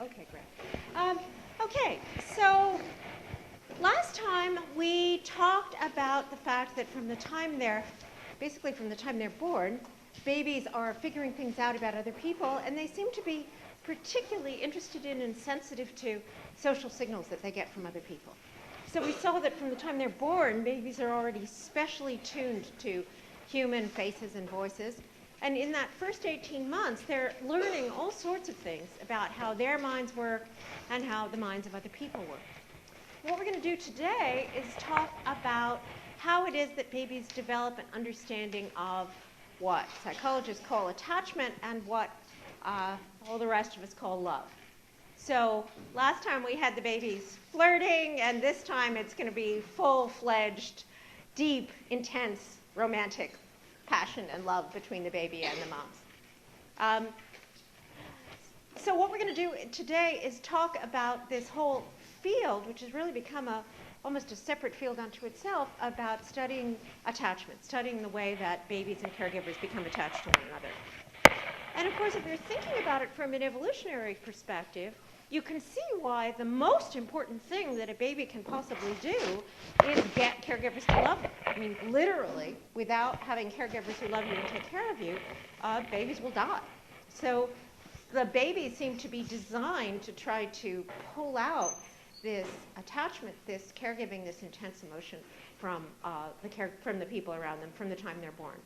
Okay, great. Okay, so last time we talked about the fact that from the time they're born, babies are figuring things out about other people, and they seem to be particularly interested in and sensitive to social signals that they get from other people. So we saw that from the time they're born, babies are already specially tuned to human faces and voices. And in that first 18 months, they're learning all sorts of things about how their minds work and how the minds of other people work. What we're going to do today is talk about how it is that babies develop an understanding of what psychologists call attachment and what all the rest of us call love. So last time we had the babies flirting, and this time it's going to be full-fledged, deep, intense, romantic passion and love between the baby and the moms. So what we're going to do today is talk about this whole field, which has really become almost a separate field unto itself, about studying attachment, studying the way that babies and caregivers become attached to one another. And of course, if you're thinking about it from an evolutionary perspective, you can see why the most important thing that a baby can possibly do is get caregivers to love them. I mean, literally, without having caregivers who love you and take care of you, babies will die. So the babies seem to be designed to try to pull out this attachment, this caregiving, this intense emotion from the people around them from the time they're born.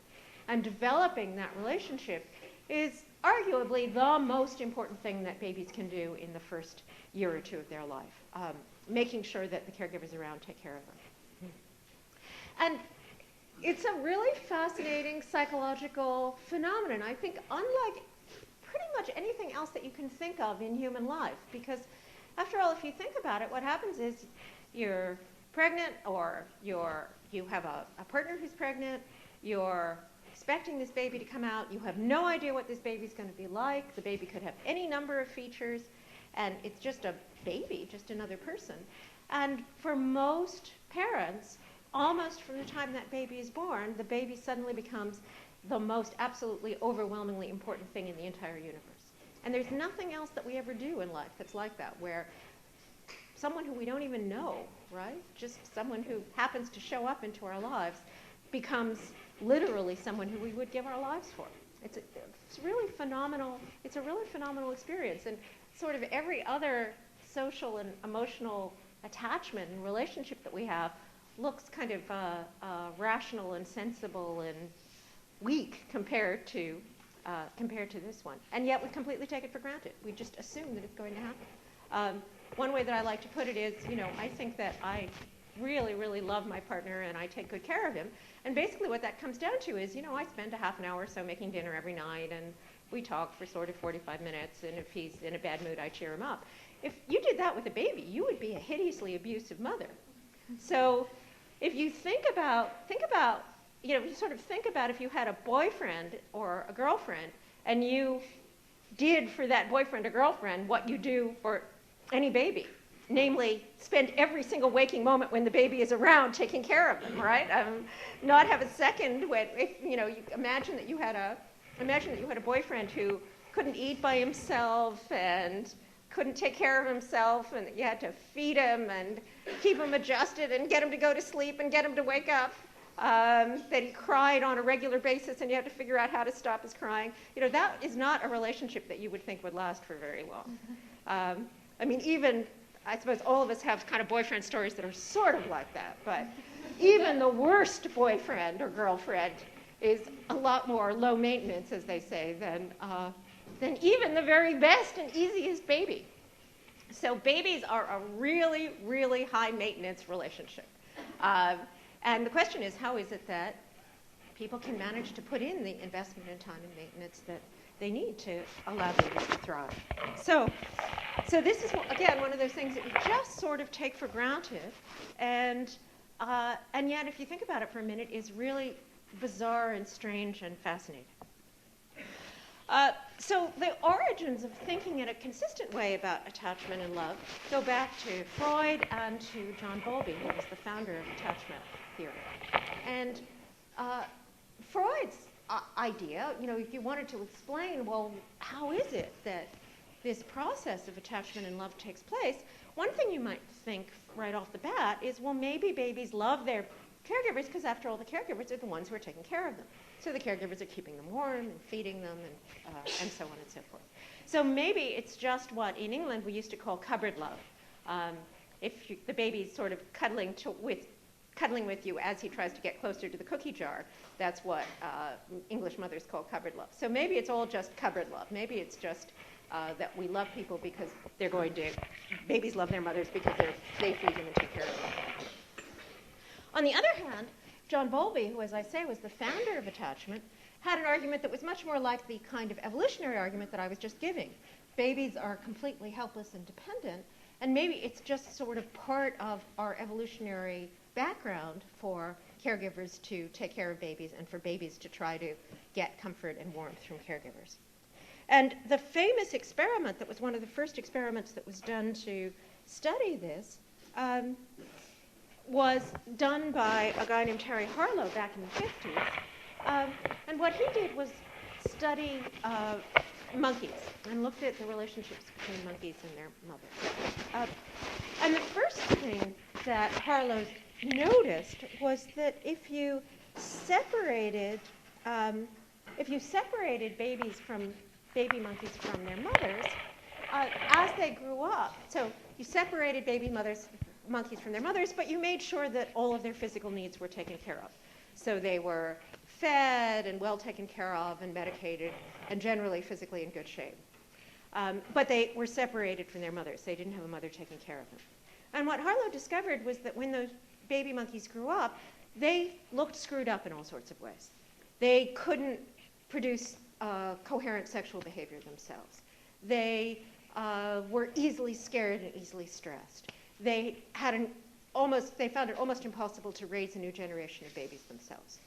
And developing that relationship is arguably the most important thing that babies can do in the first year or two of their life, making sure that the caregivers around take care of them. And it's a really fascinating psychological phenomenon, I think, unlike pretty much anything else that you can think of in human life. Because after all, if you think about it, what happens is you're pregnant, or you have a partner who's pregnant, you're expecting this baby to come out, you have no idea what this baby's going to be like. The baby could have any number of features, and it's just a baby, just another person. And for most parents, almost from the time that baby is born, the baby suddenly becomes the most absolutely overwhelmingly important thing in the entire universe. And there's nothing else that we ever do in life that's like that, where someone who we don't even know, right, just someone who happens to show up into our lives becomes literally someone who we would give our lives for. It's really phenomenal. It's a really phenomenal experience. And sort of every other social and emotional attachment and relationship that we have looks kind of rational and sensible and weak compared to this one. And yet we completely take it for granted. We just assume that it's going to happen. One way that I like to put it is, I think that I really, really love my partner and I take good care of him. And basically what that comes down to is, I spend a half an hour or so making dinner every night, and we talk for sort of 45 minutes, and if he's in a bad mood, I cheer him up. If you did that with a baby, you would be a hideously abusive mother. So if you think about, you sort of think about if you had a boyfriend or a girlfriend, and you did for that boyfriend or girlfriend what you do for any baby, namely spend every single waking moment when the baby is around taking care of them, right? Not have a second when, you imagine that you had a boyfriend who couldn't eat by himself and couldn't take care of himself, and that you had to feed him and keep him adjusted and get him to go to sleep and get him to wake up, that he cried on a regular basis and you have to figure out how to stop his crying. That is not a relationship that you would think would last for very long. I suppose all of us have kind of boyfriend stories that are sort of like that, but even the worst boyfriend or girlfriend is a lot more low maintenance, as they say, than even the very best and easiest baby. So babies are a really, really high maintenance relationship. And the question is, how is it that people can manage to put in the investment in time and maintenance that they need to allow babies to thrive? So this is, again, one of those things that we just sort of take for granted, and yet, if you think about it for a minute, is really bizarre and strange and fascinating. So the origins of thinking in a consistent way about attachment and love go back to Freud and to John Bowlby, who was the founder of attachment theory. And Freud's idea, if you wanted to explain, well, how is it that this process of attachment and love takes place, one thing you might think right off the bat is, well, maybe babies love their caregivers because, after all, the caregivers are the ones who are taking care of them. So the caregivers are keeping them warm and feeding them and so on and so forth. So maybe it's just what in England we used to call cupboard love. The baby's sort of cuddling with you as he tries to get closer to the cookie jar, that's what English mothers call cupboard love. So maybe it's all just cupboard love. Maybe it's just that we love people because babies love their mothers because they feed them and take care of them. On the other hand, John Bowlby, who, as I say, was the founder of attachment, had an argument that was much more like the kind of evolutionary argument that I was just giving. Babies are completely helpless and dependent, and maybe it's just sort of part of our evolutionary background for caregivers to take care of babies and for babies to try to get comfort and warmth from caregivers. And the famous experiment that was one of the first experiments that was done to study this was done by a guy named Terry Harlow back in the 50s. And what he did was study monkeys and looked at the relationships between monkeys and their mothers. And the first thing that Harlow noticed was that if you separated baby monkeys from their mothers, as they grew up, so you separated monkeys from their mothers, but you made sure that all of their physical needs were taken care of. So they were fed and well taken care of and medicated and generally physically in good shape. But they were separated from their mothers. They didn't have a mother taking care of them. And what Harlow discovered was that when those baby monkeys grew up, they looked screwed up in all sorts of ways. They couldn't produce coherent sexual behavior themselves. They were easily scared and easily stressed. They found it almost impossible to raise a new generation of babies themselves.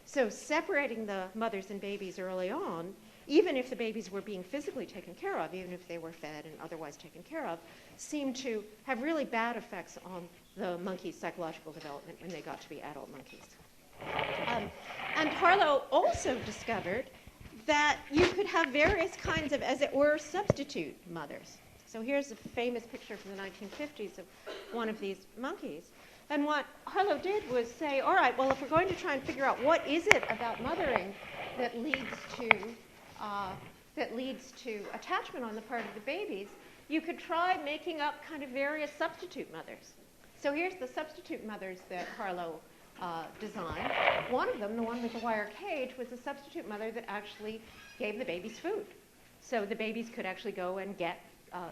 So separating the mothers and babies early on, even if the babies were being physically taken care of, even if they were fed and otherwise taken care of, seemed to have really bad effects on the monkeys' psychological development when they got to be adult monkeys. And Harlow also discovered that you could have various kinds of, as it were, substitute mothers. So here's a famous picture from the 1950s of one of these monkeys. And what Harlow did was say, all right, well, if we're going to try and figure out what is it about mothering that leads to attachment on the part of the babies, you could try making up kind of various substitute mothers. So here's the substitute mothers that Harlow designed. One of them, the one with the wire cage, was a substitute mother that actually gave the babies food. So the babies could actually go and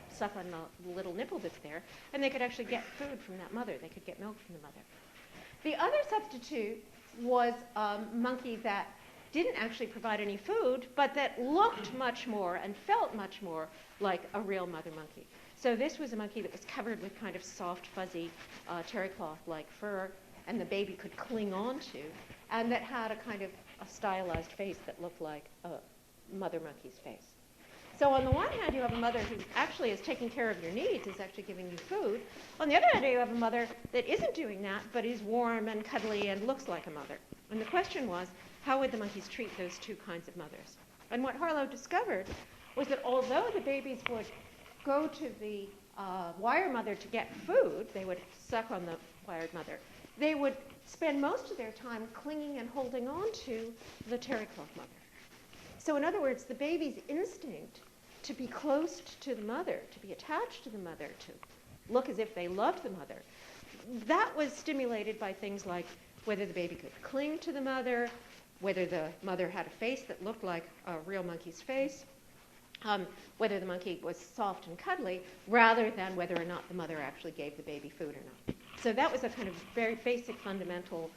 suck on the little nipple that's there, and they could actually get food from that mother. They could get milk from the mother. The other substitute was a monkey that didn't actually provide any food, but that looked much more and felt much more like a real mother monkey. So this was a monkey that was covered with kind of soft, fuzzy terry cloth-like fur, and the baby could cling on to, and that had a kind of a stylized face that looked like a mother monkey's face. So on the one hand, you have a mother who actually is taking care of your needs, is actually giving you food. On the other hand, you have a mother that isn't doing that, but is warm and cuddly and looks like a mother. And the question was, how would the monkeys treat those two kinds of mothers? And what Harlow discovered was that although the babies would go to the wire mother to get food, they would suck on the wired mother, they would spend most of their time clinging and holding on to the terry cloth mother. So in other words, the baby's instinct to be close to the mother, to be attached to the mother, to look as if they loved the mother, that was stimulated by things like whether the baby could cling to the mother, whether the mother had a face that looked like a real monkey's face, whether the monkey was soft and cuddly, rather than whether or not the mother actually gave the baby food or not. So that was a kind of very basic fundamental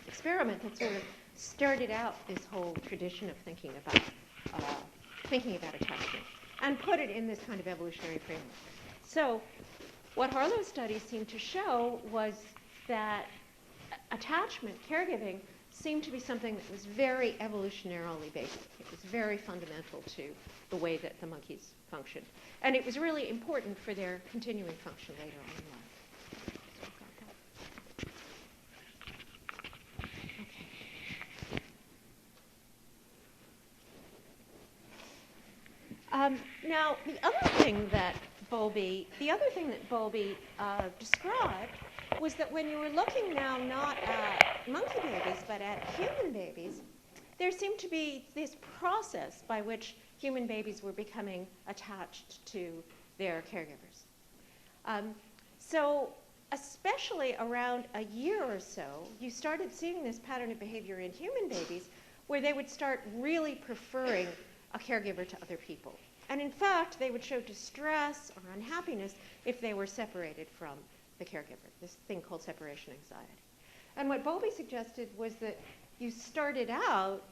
experiment that sort of started out this whole tradition of thinking about attachment and put it in this kind of evolutionary framework. So what Harlow's studies seemed to show was that attachment, caregiving, seemed to be something that was very evolutionarily basic. It was very fundamental to the way that the monkeys functioned. And it was really important for their continuing function later on in life. Now, the other thing that Bowlby described was that when you were looking now not at monkey babies but at human babies, there seemed to be this process by which human babies were becoming attached to their caregivers. So especially around a year or so, you started seeing this pattern of behavior in human babies where they would start really preferring a caregiver to other people. And in fact, they would show distress or unhappiness if they were separated from the caregiver, this thing called separation anxiety. And what Bowlby suggested was that you started out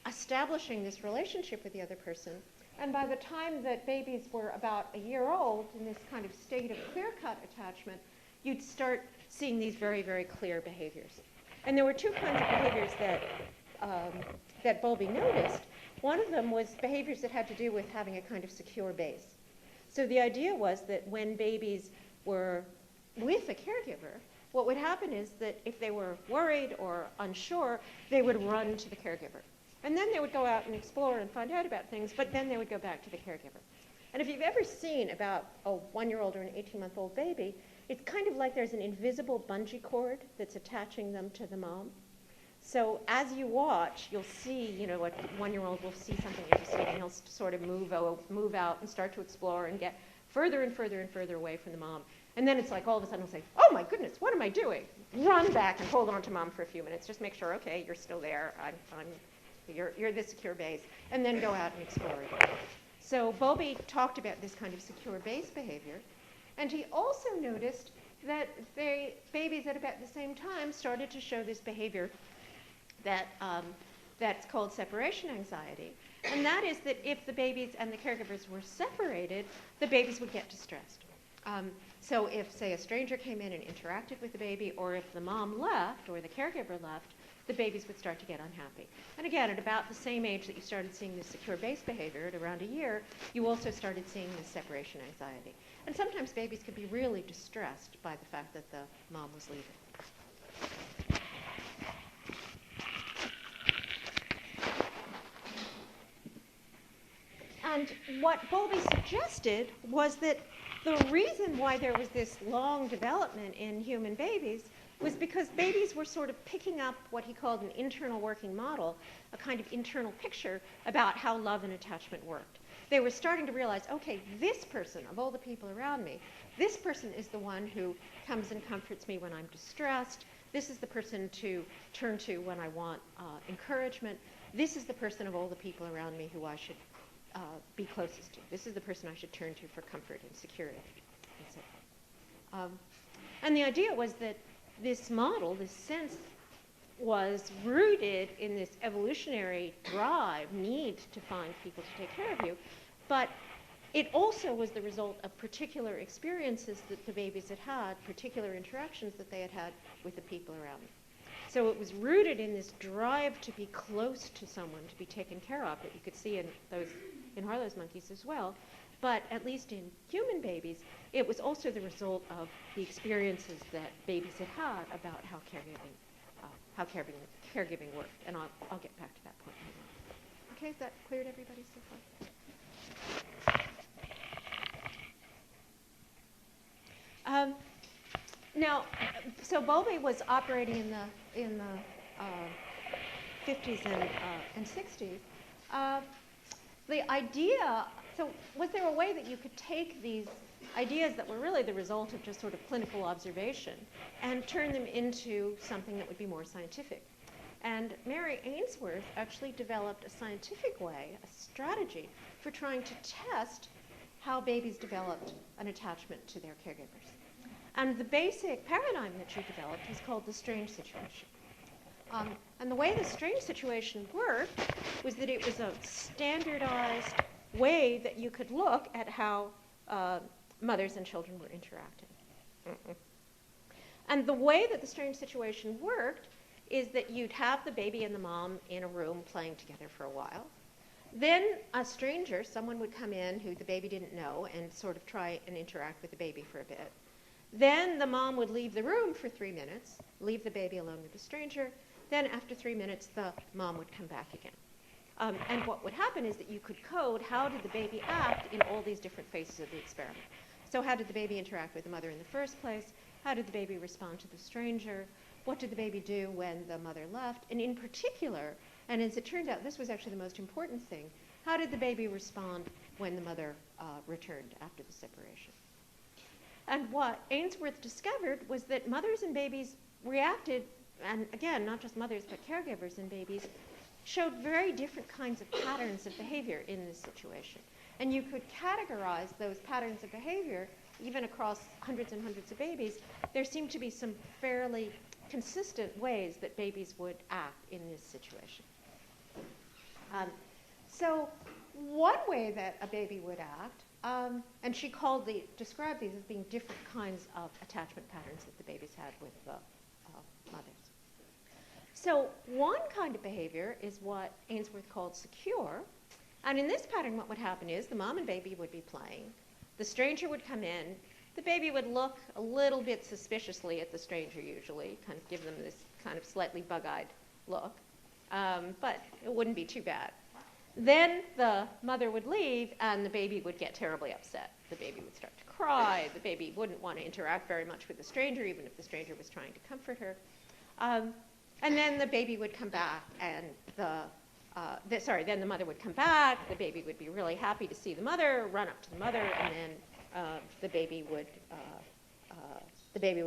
establishing this relationship with the other person, and by the time that babies were about a year old, in this kind of state of clear-cut attachment, you'd start seeing these very, very clear behaviors. And there were two kinds of behaviors that Bowlby noticed. One of them was behaviors that had to do with having a kind of secure base. So the idea was that when babies were with a caregiver, what would happen is that if they were worried or unsure, they would run to the caregiver. And then they would go out and explore and find out about things, but then they would go back to the caregiver. And if you've ever seen about a 1-year-old or an 18-month-old baby, it's kind of like there's an invisible bungee cord that's attaching them to the mom. So as you watch, you'll see, a 1-year-old will see something interesting, and he'll sort of move out and start to explore and get further and further and further away from the mom. And then it's like all of a sudden he'll say, oh my goodness, what am I doing? Run back and hold on to mom for a few minutes. Just make sure, okay, you're still there. You're the secure base. And then go out and explore again. So Bowlby talked about this kind of secure base behavior. And he also noticed that babies at about the same time started to show this behavior that's called separation anxiety. And that is that if the babies and the caregivers were separated, the babies would get distressed. So if, say, a stranger came in and interacted with the baby, or if the mom left or the caregiver left, the babies would start to get unhappy. And again, at about the same age that you started seeing this secure base behavior, at around a year, you also started seeing this separation anxiety. And sometimes babies could be really distressed by the fact that the mom was leaving. And what Bowlby suggested was that the reason why there was this long development in human babies was because babies were sort of picking up what he called an internal working model, a kind of internal picture about how love and attachment worked. They were starting to realize, okay, this person, of all the people around me, this person is the one who comes and comforts me when I'm distressed. This is the person to turn to when I want encouragement. This is the person of all the people around me who I should be closest to. This is the person I should turn to for comfort and security, and so forth. And the idea was that this model, this sense, was rooted in this evolutionary drive, need to find people to take care of you, but it also was the result of particular experiences that the babies had had, particular interactions that they had had with the people around them. So it was rooted in this drive to be close to someone, to be taken care of, that you could see in Harlow's monkeys as well. But at least in human babies, it was also the result of the experiences that babies had had about how caregiving worked. And I'll get back to that point later. Okay, has that cleared everybody so far? Now, so Bowlby was operating in the 50s and 60s. The idea, so was there a way that you could take these ideas that were really the result of just sort of clinical observation and turn them into something that would be more scientific? And Mary Ainsworth actually developed a scientific way, a strategy for trying to test how babies developed an attachment to their caregivers. And the basic paradigm that she developed was called the strange situation. And the way the strange situation worked was that it was a standardized way that you could look at how mothers and children were interacting. And the way that the strange situation worked is that you'd have the baby and the mom in a room playing together for a while. Then a stranger, someone would come in who the baby didn't know and sort of try and interact with the baby for a bit. Then the mom would leave the room for 3 minutes, leave the baby alone with the stranger. Then after 3 minutes, the mom would come back again. And what would happen is that you could code how did the baby act in all these different phases of the experiment. So how did the baby interact with the mother in the first place? How did the baby respond to the stranger? What did the baby do when the mother left? And in particular, and as it turned out, this was actually the most important thing, how did the baby respond when the mother returned after the separation? And what Ainsworth discovered was that mothers and babies reacted, and again, not just mothers, but caregivers and babies, showed very different kinds of patterns of behavior in this situation. And you could categorize those patterns of behavior even across hundreds and hundreds of babies. There seemed to be some fairly consistent ways that babies would act in this situation. So one way that a baby would act, and she described these as being different kinds of attachment patterns that the babies had with mothers. So one kind of behavior is what Ainsworth called secure. And in this pattern, what would happen is the mom and baby would be playing. The stranger would come in. The baby would look a little bit suspiciously at the stranger usually, kind of give them this kind of slightly bug-eyed look. But it wouldn't be too bad. Then the mother would leave, and the baby would get terribly upset. The baby would start to cry. The baby wouldn't want to interact very much with the stranger, even if the stranger was trying to comfort her. And then the baby would come back, and then the mother would come back. The baby would be really happy to see the mother, run up to the mother, and then the baby would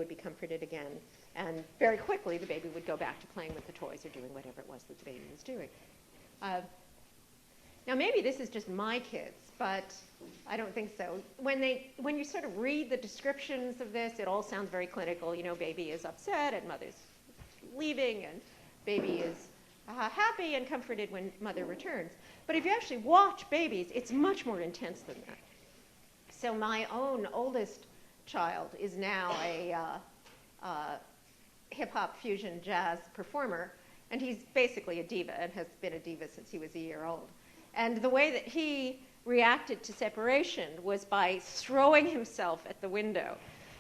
be comforted again. And very quickly, the baby would go back to playing with the toys or doing whatever it was that the baby was doing. Now, maybe this is just my kids, but I don't think so. When you sort of read the descriptions of this, it all sounds very clinical. You know, baby is upset and mother's leaving, and baby is happy and comforted when mother returns. But if you actually watch babies, it's much more intense than that. So my own oldest child is now a hip-hop fusion jazz performer, and he's basically a diva and has been a diva since he was a year old. And the way that he reacted to separation was by throwing himself at the window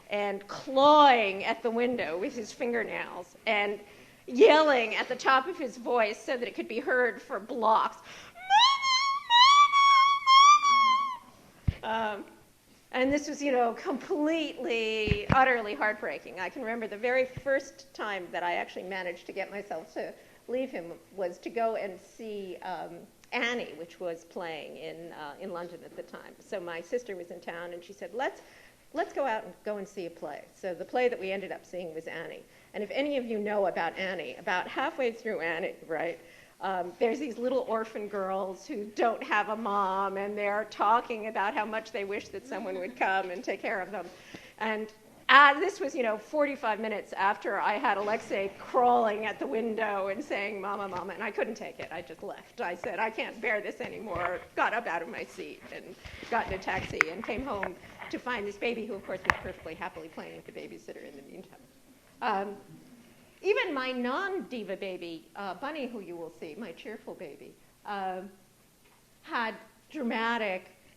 and clawing at the window with his fingernails and yelling at the top of his voice so that it could be heard for blocks. And this was, completely, utterly heartbreaking. I can remember the very first time that I actually managed to get myself to leave him was to go and see Annie, which was playing in London at the time. So my sister was in town, and she said, let's go out and go and see a play. So the play that we ended up seeing was Annie. And if any of you know about Annie, about halfway through Annie, right, there's these little orphan girls who don't have a mom, and they're talking about how much they wish that someone would come and take care of them. And this was, 45 minutes after I had Alexei crawling at the window and saying, "Mama, Mama," and I couldn't take it. I just left. I said, "I can't bear this anymore," got up out of my seat and got in a taxi and came home to find this baby, who, of course, was perfectly happily playing with the babysitter in the meantime. Even my non-diva baby, Bunny, who you will see, my cheerful baby, had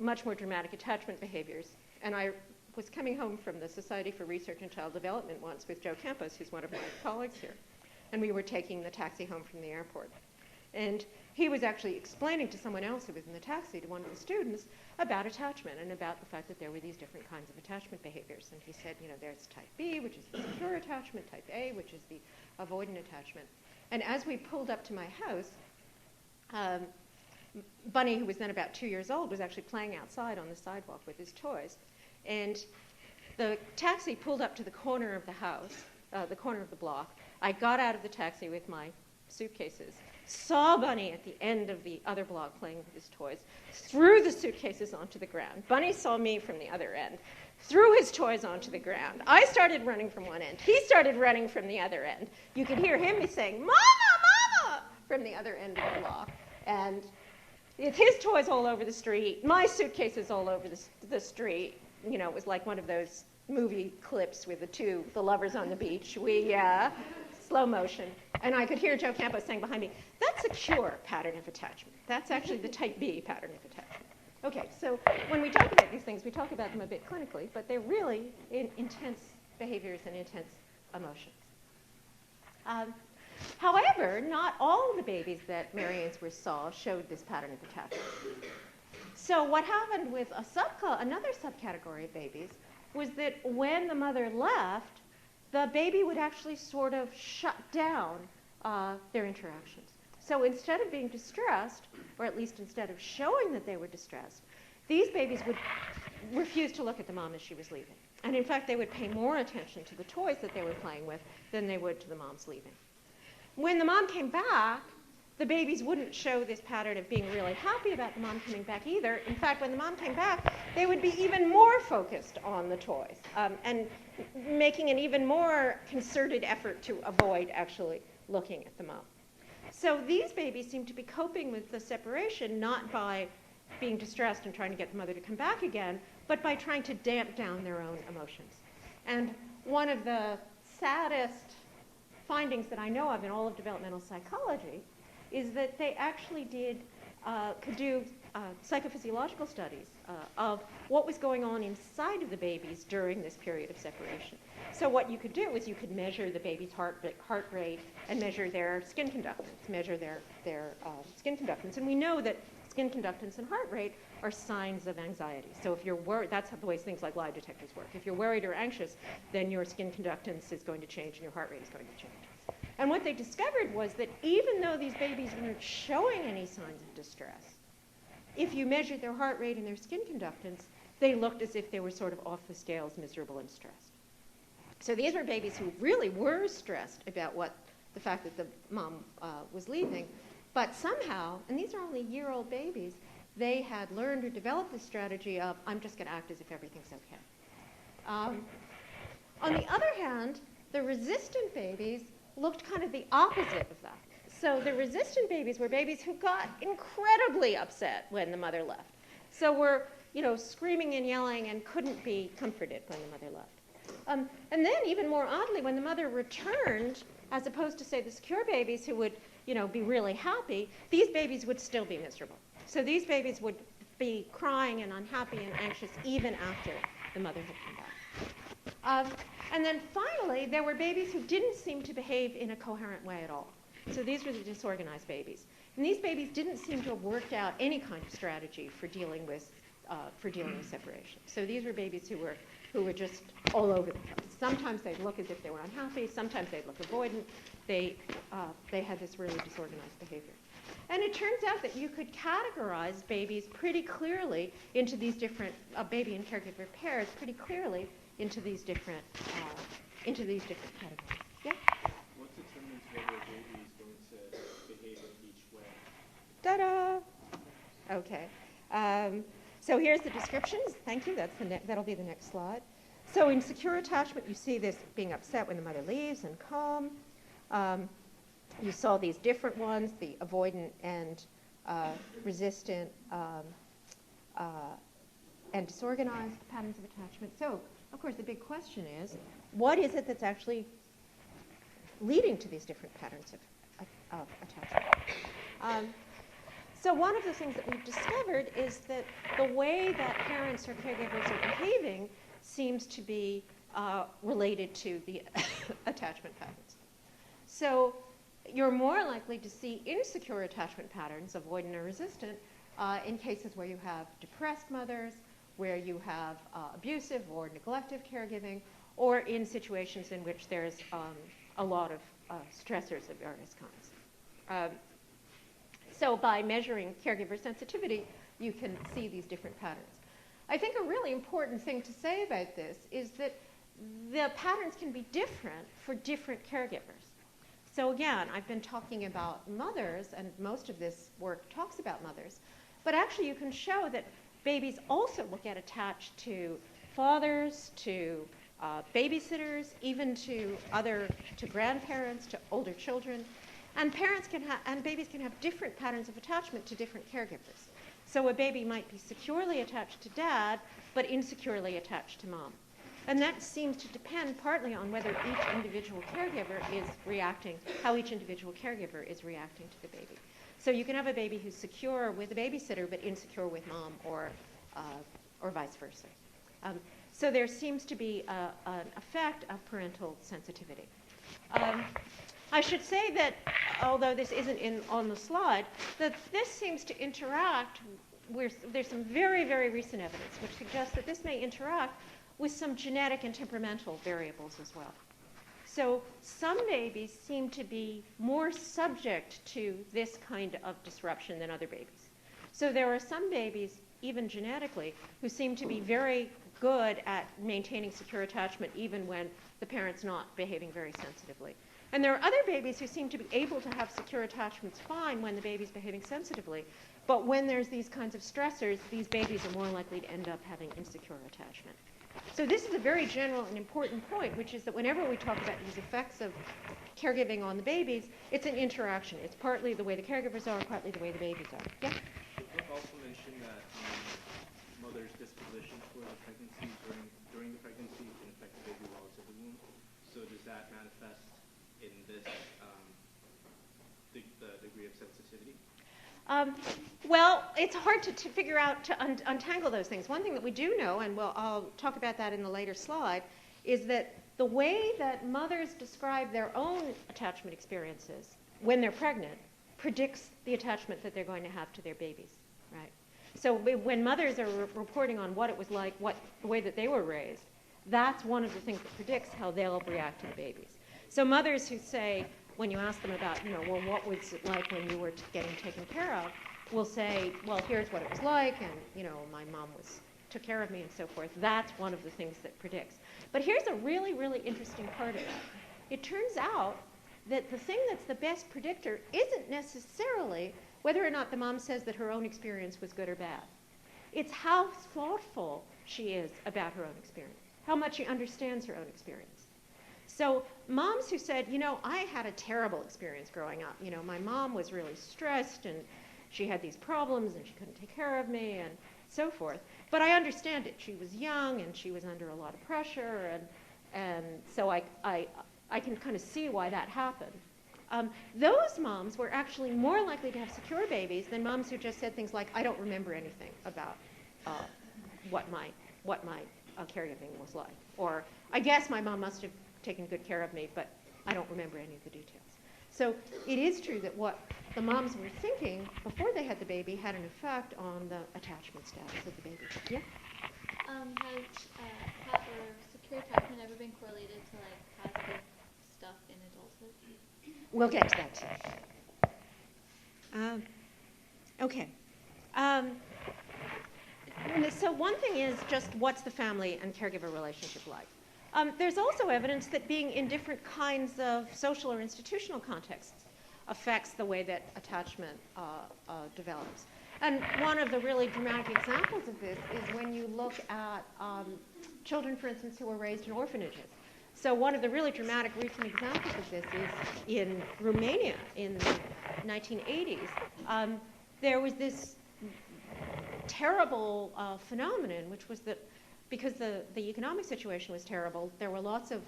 much more dramatic attachment behaviors. And I was coming home from the Society for Research and Child Development once with Joe Campos, who's one of my colleagues here. And we were taking the taxi home from the airport. And he was actually explaining to someone else who was in the taxi, to one of the students, about attachment and about the fact that there were these different kinds of attachment behaviors. And he said, there's type B, which is the secure attachment, type A, which is the avoidant attachment. And as we pulled up to my house, Bunny, who was then about 2 years old, was actually playing outside on the sidewalk with his toys. And the taxi pulled up to the corner of the house, the corner of the block. I got out of the taxi with my suitcases, saw Bunny at the end of the other block playing with his toys, threw the suitcases onto the ground. Bunny saw me from the other end, threw his toys onto the ground. I started running from one end. He started running from the other end. You could hear him saying, "Mama, Mama," from the other end of the block. And it's his toys all over the street, my suitcases all over the street. It was like one of those movie clips with the lovers on the beach. Slow motion. And I could hear Joe Campos saying behind me, "That's a pure pattern of attachment. That's actually the type B pattern of attachment." Okay, so when we talk about these things, we talk about them a bit clinically, but they're really intense behaviors and intense emotions. However, not all of the babies that Mary Ainsworth saw showed this pattern of attachment. So what happened with another subcategory of babies was that when the mother left, the baby would actually sort of shut down their interactions. So instead of being distressed, or at least instead of showing that they were distressed, these babies would refuse to look at the mom as she was leaving. And in fact, they would pay more attention to the toys that they were playing with than they would to the mom's leaving. When the mom came back, the babies wouldn't show this pattern of being really happy about the mom coming back either. In fact, when the mom came back, they would be even more focused on the toys and making an even more concerted effort to avoid actually looking at the mom. So these babies seem to be coping with the separation not by being distressed and trying to get the mother to come back again, but by trying to damp down their own emotions. And one of the saddest findings that I know of in all of developmental psychology is that they actually could do psychophysiological studies of what was going on inside of the babies during this period of separation. So what you could do is you could measure the baby's heart rate and measure their skin conductance, skin conductance. And we know that skin conductance and heart rate are signs of anxiety. So if you're worried, that's the way things like lie detectors work. If you're worried or anxious, then your skin conductance is going to change and your heart rate is going to change. And what they discovered was that even though these babies weren't showing any signs of distress, if you measured their heart rate and their skin conductance, they looked as if they were sort of off the scales, miserable and stressed. So these were babies who really were stressed about the fact that the mom was leaving, but somehow, and these are only year-old babies, they had learned or developed the strategy of, I'm just going to act as if everything's okay. On the other hand, the resistant babies looked kind of the opposite of that. So the resistant babies were babies who got incredibly upset when the mother left. So were, screaming and yelling and couldn't be comforted when the mother left. And then even more oddly, when the mother returned, as opposed to, say, the secure babies who would, be really happy, these babies would still be miserable. So these babies would be crying and unhappy and anxious even after the mother had come back. And then finally, there were babies who didn't seem to behave in a coherent way at all. So these were the disorganized babies. And these babies didn't seem to have worked out any kind of strategy for dealing with separation. So these were babies who were just all over the place. Sometimes they'd look as if they were unhappy. Sometimes they'd look avoidant. They had this really disorganized behavior. And it turns out that you could categorize babies pretty clearly into these different baby and caregiver pairs pretty clearly into these different categories. Yeah. What determines whether a baby is going to behave in each way? Ta-da! Okay. So here's the descriptions. Thank you. That'll be the next slide. So in secure attachment, you see this being upset when the mother leaves and calm. You saw these different ones, the avoidant and resistant and disorganized patterns of attachment. So, of course, the big question is, what is it that's actually leading to these different patterns of attachment? So one of the things that we've discovered is that the way that parents or caregivers are behaving seems to be related to the attachment patterns. So you're more likely to see insecure attachment patterns, avoidant or resistant, in cases where you have depressed mothers, where you have abusive or neglective caregiving, or in situations in which there's a lot of stressors of various kinds. So by measuring caregiver sensitivity, you can see these different patterns. I think a really important thing to say about this is that the patterns can be different for different caregivers. So again, I've been talking about mothers, and most of this work talks about mothers, but actually you can show that babies also will get attached to fathers, to babysitters, even to grandparents, to older children. And babies can have different patterns of attachment to different caregivers. So a baby might be securely attached to dad, but insecurely attached to mom. And that seems to depend partly on whether each individual caregiver is reacting, how each individual caregiver is reacting to the baby. So you can have a baby who's secure with a babysitter, but insecure with mom, or vice versa. So there seems to be an effect of parental sensitivity. I should say that, although this isn't on the slide, that this seems to interact with, there's some very, very recent evidence which suggests that this may interact with some genetic and temperamental variables as well. So some babies seem to be more subject to this kind of disruption than other babies. So there are some babies, even genetically, who seem to be very good at maintaining secure attachment even when the parent's not behaving very sensitively. And there are other babies who seem to be able to have secure attachments fine when the baby's behaving sensitively, but when there's these kinds of stressors, these babies are more likely to end up having insecure attachment. So this is a very general and important point, which is that whenever we talk about these effects of caregiving on the babies, it's an interaction. It's partly the way the caregivers are, partly the way the babies are. Yeah? The book also mentioned that mother's disposition toward the pregnancy during the pregnancy can affect the baby while it's in the womb. So does that manifest in this the degree of sensitivity? Well, it's hard to figure out, to untangle those things. One thing that we do know, and I'll talk about that in the later slide, is that the way that mothers describe their own attachment experiences when they're pregnant predicts the attachment that they're going to have to their babies, right? So when mothers are reporting on what it was like, the way that they were raised, that's one of the things that predicts how they'll react to the babies. So mothers who say, when you ask them about, well, what was it like when you were getting taken care of, will say, well, here's what it was like, and, my mom took care of me and so forth. That's one of the things that predicts. But here's a really, really interesting part of that. It turns out that the thing that's the best predictor isn't necessarily whether or not the mom says that her own experience was good or bad. It's how thoughtful she is about her own experience, how much she understands her own experience. So moms who said, I had a terrible experience growing up. My mom was really stressed and she had these problems and she couldn't take care of me and so forth. But I understand it. She was young and she was under a lot of pressure and so I can kind of see why that happened. Those moms were actually more likely to have secure babies than moms who just said things like, I don't remember anything about what my caregiving was like. Or, I guess my mom must have taken good care of me, but I don't remember any of the details. So it is true that what the moms were thinking before they had the baby had an effect on the attachment status of the baby. Yeah? Has secure attachment ever been correlated to positive stuff in adulthood? We'll get to that too. Okay. So one thing is just what's the family and caregiver relationship like? There's also evidence that being in different kinds of social or institutional contexts affects the way that attachment develops. And one of the really dramatic examples of this is when you look at children, for instance, who were raised in orphanages. So one of the really dramatic recent examples of this is in Romania in the 1980s. There was this terrible phenomenon, which was that because the economic situation was terrible, there were lots of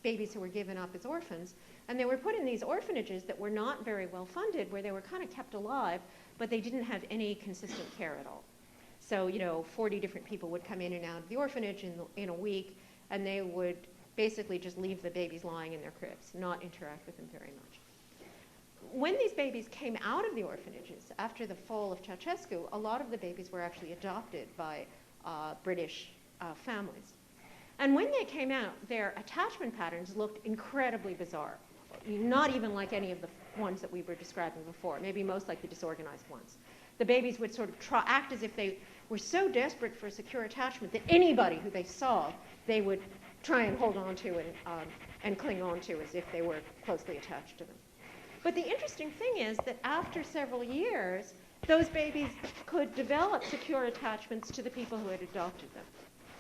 babies who were given up as orphans, and they were put in these orphanages that were not very well funded, where they were kind of kept alive, but they didn't have any consistent care at all. So, 40 different people would come in and out of the orphanage in a week, and they would basically just leave the babies lying in their cribs, not interact with them very much. When these babies came out of the orphanages, after the fall of Ceausescu, a lot of the babies were actually adopted by British families. And when they came out, their attachment patterns looked incredibly bizarre, not even like any of the ones that we were describing before, maybe most like the disorganized ones. The babies would sort of act as if they were so desperate for secure attachment that anybody who they saw, they would try and hold on to and cling on to as if they were closely attached to them. But the interesting thing is that after several years, those babies could develop secure attachments to the people who had adopted them.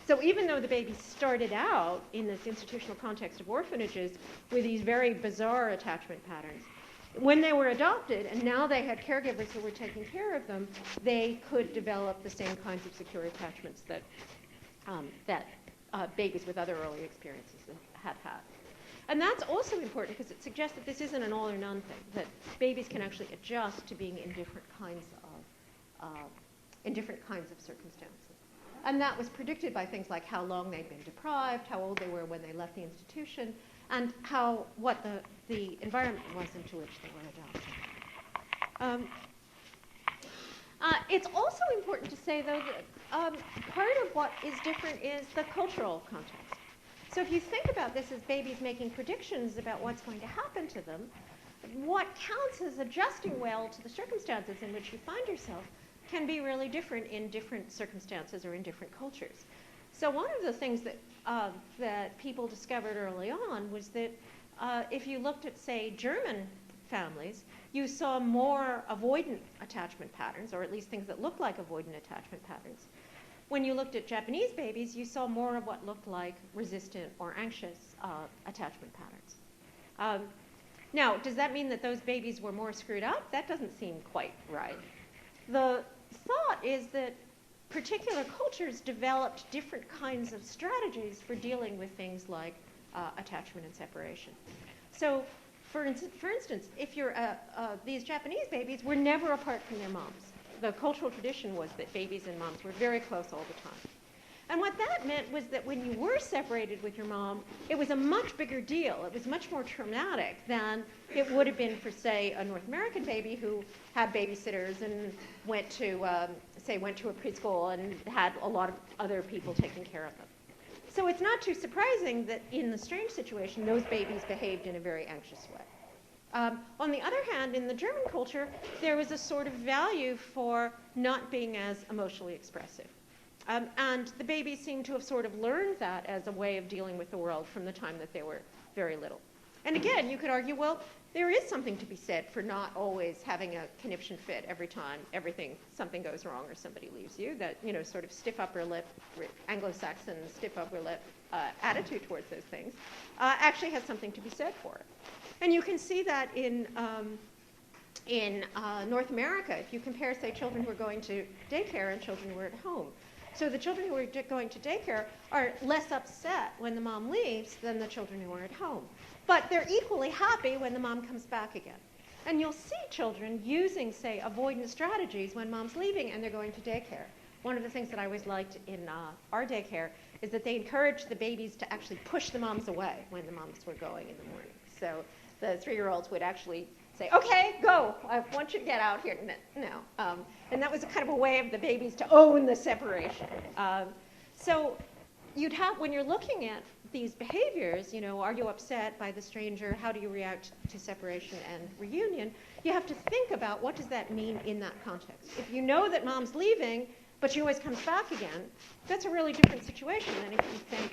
So even though the babies started out in this institutional context of orphanages with these very bizarre attachment patterns, when they were adopted and now they had caregivers who were taking care of them, they could develop the same kinds of secure attachments that babies with other early experiences had had. And that's also important because it suggests that this isn't an all or none thing, that babies can actually adjust to being in different kinds of circumstances. And that was predicted by things like how long they'd been deprived, how old they were when they left the institution, and what the environment was into which they were adopted. It's also important to say, though, that part of what is different is the cultural context. So if you think about this as babies making predictions about what's going to happen to them, what counts as adjusting well to the circumstances in which you find yourself can be really different in different circumstances or in different cultures. So one of the things that people discovered early on was that if you looked at, say, German families, you saw more avoidant attachment patterns, or at least things that looked like avoidant attachment patterns. When you looked at Japanese babies, you saw more of what looked like resistant or anxious attachment patterns. Now, does that mean that those babies were more screwed up? That doesn't seem quite right. The thought is that particular cultures developed different kinds of strategies for dealing with things like attachment and separation. So, for instance, if you're these Japanese babies were never apart from their moms. The cultural tradition was that babies and moms were very close all the time. And what that meant was that when you were separated with your mom, it was a much bigger deal. It was much more traumatic than it would have been for, say, a North American baby who had babysitters and went to a preschool and had a lot of other people taking care of them. So it's not too surprising that in the strange situation, those babies behaved in a very anxious way. On the other hand, in the German culture, there was a sort of value for not being as emotionally expressive. And the babies seem to have sort of learned that as a way of dealing with the world from the time that they were very little. And again, you could argue, well, there is something to be said for not always having a conniption fit every time something goes wrong or somebody leaves you. That, sort of stiff upper lip, Anglo-Saxon stiff upper lip attitude towards those things actually has something to be said for it. And you can see that in North America, if you compare, say, children who are going to daycare and children who are at home. So the children who are going to daycare are less upset when the mom leaves than the children who are at home. But they're equally happy when the mom comes back again. And you'll see children using, say, avoidance strategies when mom's leaving and they're going to daycare. One of the things that I always liked in our daycare is that they encouraged the babies to actually push the moms away when the moms were going in the morning. So the 3-year-olds would actually say, okay, go, I want you to get out here now. And that was a kind of a way of the babies to own the separation. So you'd have, when you're looking at these behaviors, are you upset by the stranger? How do you react to separation and reunion? You have to think about what does that mean in that context. If you know that mom's leaving, but she always comes back again, that's a really different situation than if you think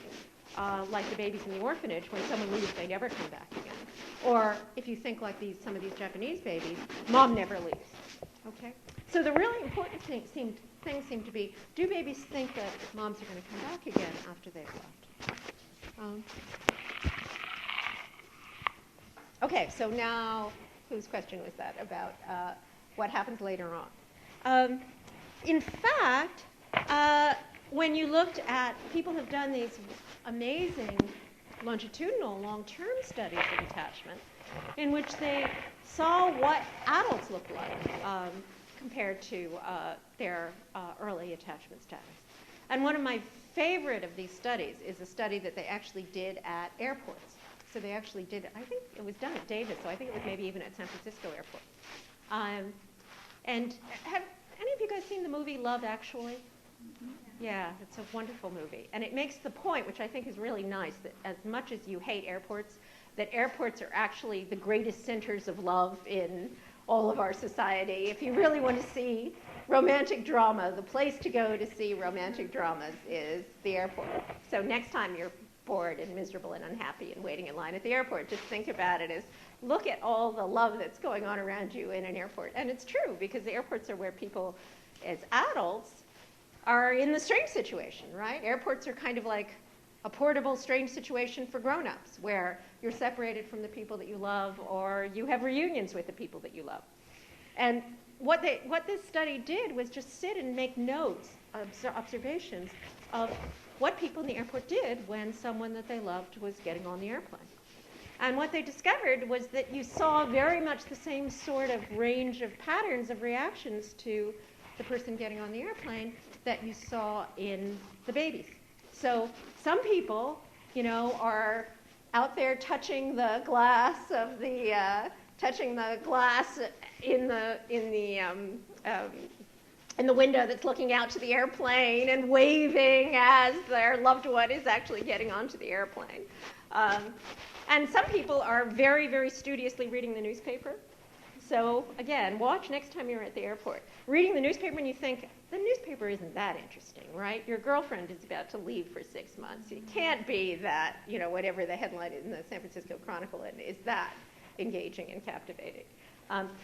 like the babies in the orphanage, when someone leaves, they never come back again. Or if you think like some of these Japanese babies, mom never leaves. Okay? So the really important thing seemed to be, do babies think that moms are going to come back again after they've left? Okay, so now, whose question was that about what happens later on? In fact, when you looked at, people have done these amazing longitudinal, long-term studies of attachment in which they saw what adults look like compared to their early attachment status. And one of my favorite of these studies is a study that they actually did at airports. So they actually did, I think it was done at Davis, so I think it was maybe even at San Francisco Airport. And have any of you guys seen the movie Love Actually? Mm-hmm. Yeah, it's a wonderful movie. And it makes the point, which I think is really nice, that as much as you hate airports, that airports are actually the greatest centers of love in all of our society. If you really want to see romantic drama, the place to go to see romantic dramas is the airport. So next time you're bored and miserable and unhappy and waiting in line at the airport, just think about it as look at all the love that's going on around you in an airport. And it's true, because the airports are where people, as adults, are in the strange situation, right? Airports are kind of like a portable strange situation for grown-ups, where you're separated from the people that you love, or you have reunions with the people that you love. And what this study did was just sit and make notes, observations of what people in the airport did when someone that they loved was getting on the airplane. And what they discovered was that you saw very much the same sort of range of patterns of reactions to the person getting on the airplane that you saw in the babies. So some people, are out there touching the glass of the in the window that's looking out to the airplane and waving as their loved one is actually getting onto the airplane. And some people are very, very studiously reading the newspaper. So again, watch next time you're at the airport. Reading the newspaper and you think, the newspaper isn't that interesting, right? Your girlfriend is about to leave for 6 months. It can't be that, whatever the headline in the San Francisco Chronicle is that engaging and captivating.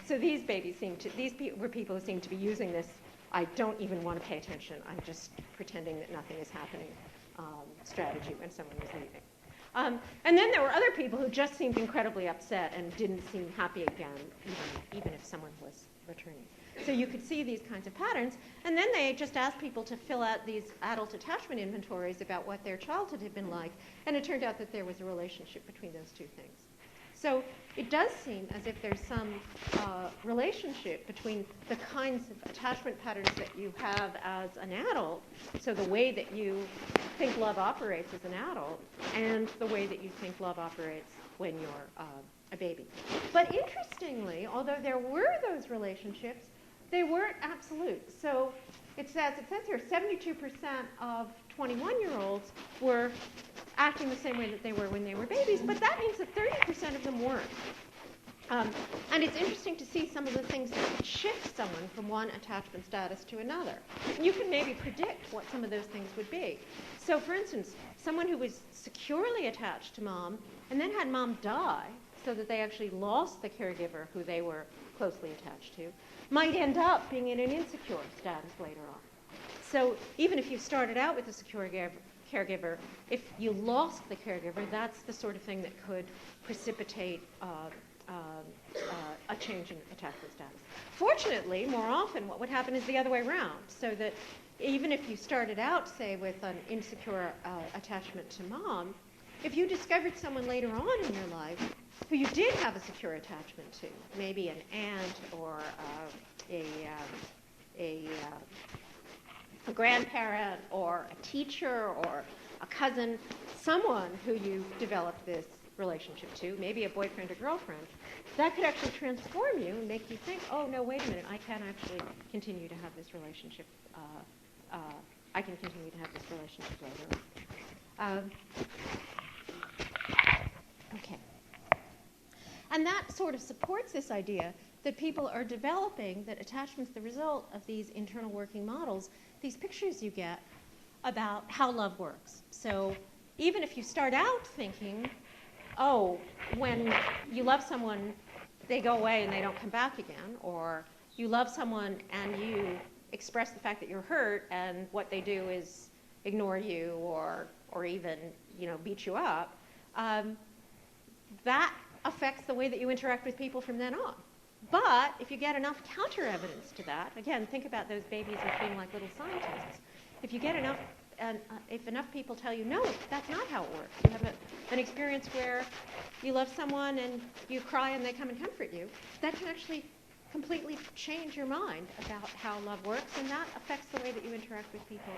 So these were people who seem to be using this, I don't even want to pay attention, I'm just pretending that nothing is happening strategy when someone was leaving. And then there were other people who just seemed incredibly upset and didn't seem happy again, even if someone was returning. So you could see these kinds of patterns. And then they just asked people to fill out these adult attachment inventories about what their childhood had been like. And it turned out that there was a relationship between those two things. So it does seem as if there's some relationship between the kinds of attachment patterns that you have as an adult, so the way that you think love operates as an adult, and the way that you think love operates when you're a baby. But interestingly, although there were those relationships, they weren't absolute. So it says here 72% of 21-year-olds were acting the same way that they were when they were babies, but that means that 30% of them weren't. And it's interesting to see some of the things that could shift someone from one attachment status to another. And you can maybe predict what some of those things would be. So for instance, someone who was securely attached to mom and then had mom die so that they actually lost the caregiver who they were closely attached to might end up being in an insecure status later on. So even if you started out with a secure caregiver, if you lost the caregiver, that's the sort of thing that could precipitate a change in attachment status. Fortunately, more often what would happen is the other way around, so that even if you started out, say, with an insecure attachment to mom, if you discovered someone later on in your life who you did have a secure attachment to, maybe an aunt or a grandparent or a teacher or a cousin, someone who you developed this relationship to, maybe a boyfriend or girlfriend, that could actually transform you and make you think, oh, no, wait a minute, I can actually continue to have this relationship. I can continue to have this relationship later on. Okay. And that sort of supports this idea that people are developing, that attachment's the result of these internal working models, these pictures you get about how love works. So even if you start out thinking, oh, when you love someone, they go away and they don't come back again, or you love someone and you express the fact that you're hurt and what they do is ignore you or even, beat you up, that affects the way that you interact with people from then on. But if you get enough counter evidence to that, again, think about those babies as being like little scientists. If you get enough, if enough people tell you, no, that's not how it works. You have an experience where you love someone and you cry and they come and comfort you, that can actually completely change your mind about how love works, and that affects the way that you interact with people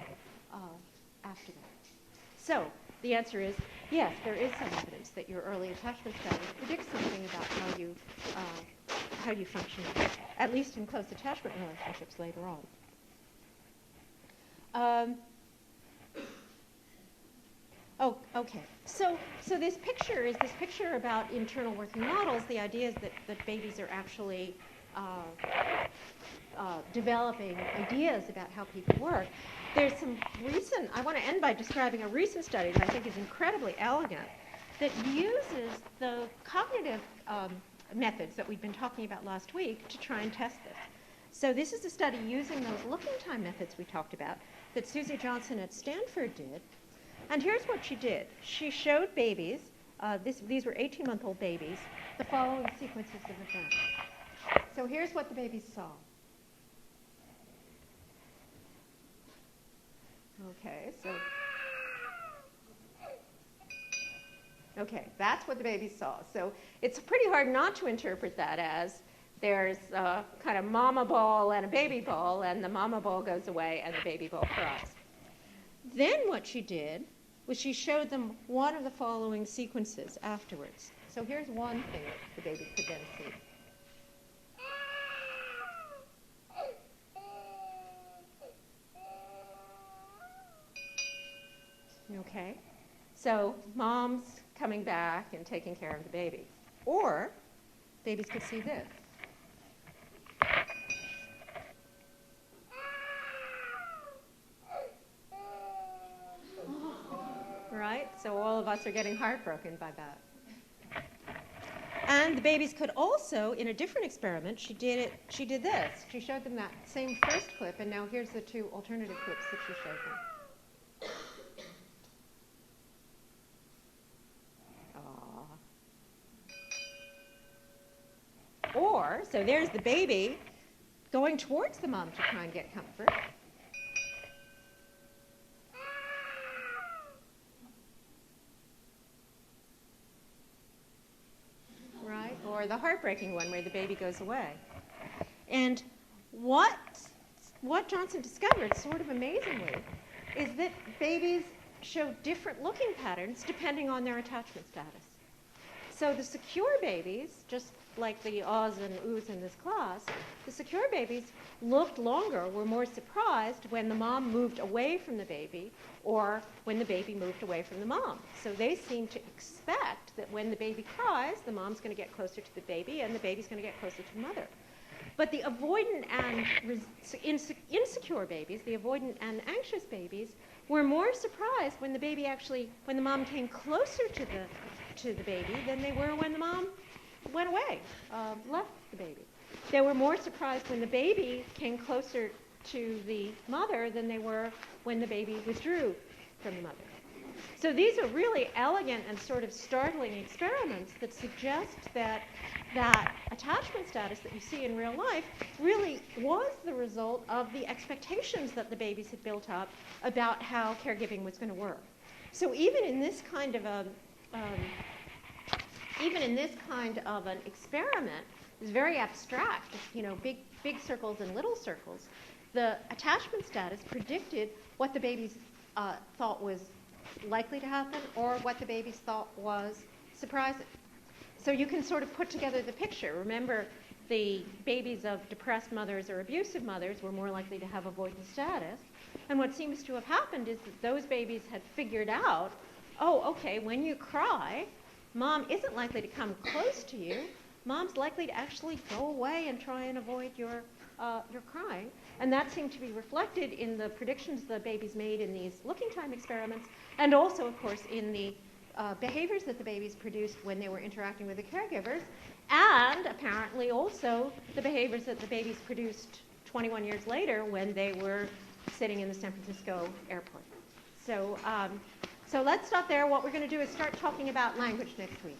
after that. So the answer is, yes, there is some evidence that your early attachment status predicts something about how you function, at least in close attachment relationships later on. Okay. So this picture is this picture about internal working models. The idea is that babies are actually developing ideas about how people work. There's some recent, I want to end by describing a recent study that I think is incredibly elegant that uses the cognitive methods that we've been talking about last week to try and test this. So this is a study using those looking time methods we talked about that Susie Johnson at Stanford did. And here's what she did. She showed babies, these were 18-month-old babies, the following sequences of events. So here's what the babies saw. Okay, that's what the babies saw. So it's pretty hard not to interpret that as there's a kind of mama ball and a baby ball, and the mama ball goes away and the baby ball cries. Then what she did was she showed them one of the following sequences afterwards. So here's one thing that the baby could then see. Okay, so mom's coming back and taking care of the baby. Or babies could see this. Right? So all of us are getting heartbroken by that. And the babies could also, in a different experiment, she did this. She showed them that same first clip, and now here's the two alternative clips that she showed them. Or, so there's the baby going towards the mom to try and get comfort. Right? Or the heartbreaking one where the baby goes away. And what Johnson discovered, sort of amazingly, is that babies show different looking patterns depending on their attachment status. So the secure babies, just like the ahs and oohs in this class, the secure babies looked longer, were more surprised when the mom moved away from the baby or when the baby moved away from the mom. So they seem to expect that when the baby cries, the mom's going to get closer to the baby and the baby's going to get closer to the mother. But the avoidant and insecure babies, the avoidant and anxious babies, were more surprised when when the mom came closer to the baby than they were when the mom went away, left the baby. They were more surprised when the baby came closer to the mother than they were when the baby withdrew from the mother. So these are really elegant and sort of startling experiments that suggest that attachment status that you see in real life really was the result of the expectations that the babies had built up about how caregiving was going to work. So even in this kind of an experiment, it's very abstract, big circles and little circles. The attachment status predicted what the babies thought was likely to happen or what the babies thought was surprising. So you can sort of put together the picture. Remember, the babies of depressed mothers or abusive mothers were more likely to have avoidant status. And what seems to have happened is that those babies had figured out, oh, okay, when you cry, mom isn't likely to come close to you. Mom's likely to actually go away and try and avoid your crying. And that seemed to be reflected in the predictions the babies made in these looking time experiments, and also, of course, in the behaviors that the babies produced when they were interacting with the caregivers, and apparently also the behaviors that the babies produced 21 years later when they were sitting in the San Francisco airport. So let's stop there. What we're going to do is start talking about language next week.